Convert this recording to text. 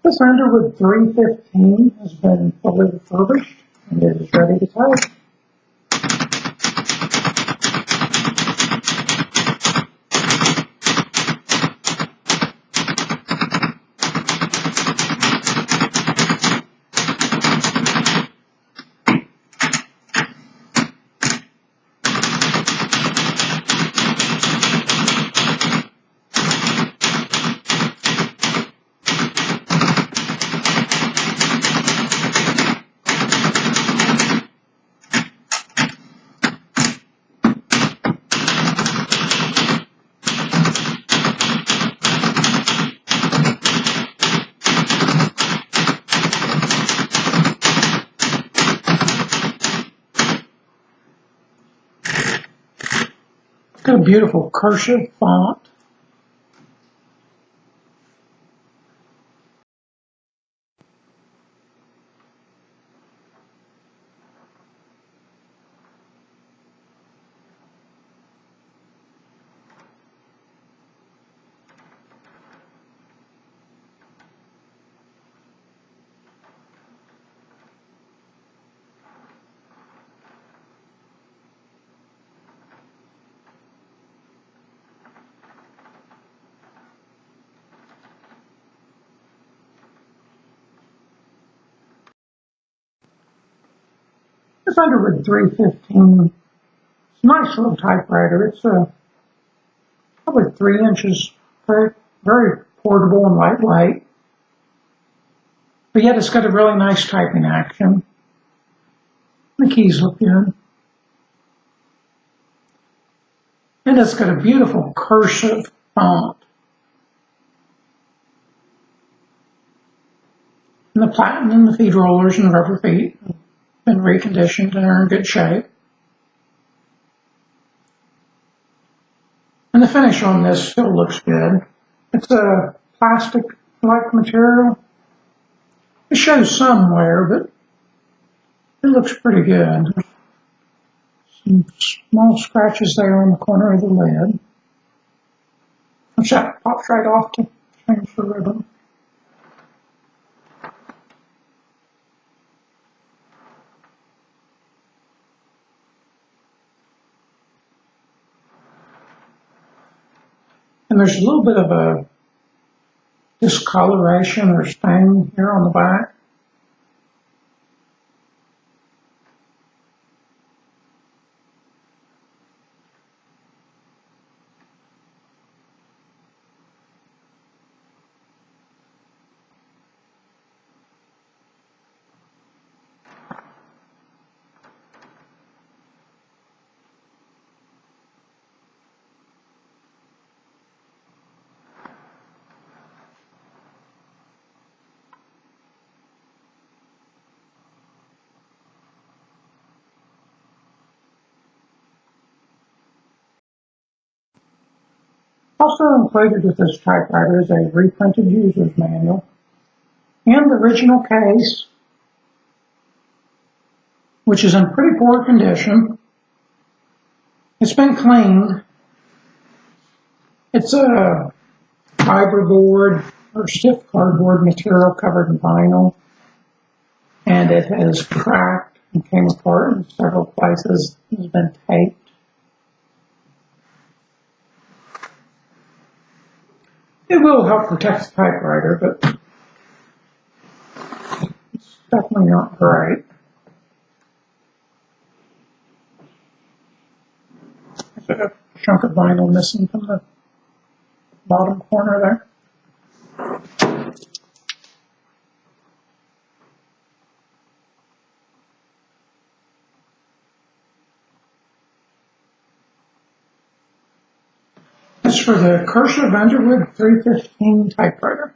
This Underwood 315 has been fully refurbished and it is ready to type. It's got a beautiful cursive font. This Underwood 315 is a nice little typewriter. It's probably 3 inches, very portable and lightweight. But yet it's got a really nice typing action. The keys look good. And it's got a beautiful cursive font. And the platen and the feed rollers and the rubber feet have been reconditioned and are in good shape. And the finish on this still looks good. It's a plastic-like material. It shows some wear, but it looks pretty good. There's some small scratches there on the corner of the lid, which that pops right off to change the ribbon. And there's a little bit of a discoloration or stain here on the back. Also included with this typewriter is a reprinted user's manual and the original case, which is in pretty poor condition. It's been cleaned. It's a fiberboard or stiff cardboard material covered in vinyl, and it has cracked and came apart in several places. It's been taped. It will help protect the typewriter, but it's definitely not great. There's a chunk of vinyl missing from the bottom corner there. That's for the cursive Underwood 315 typewriter.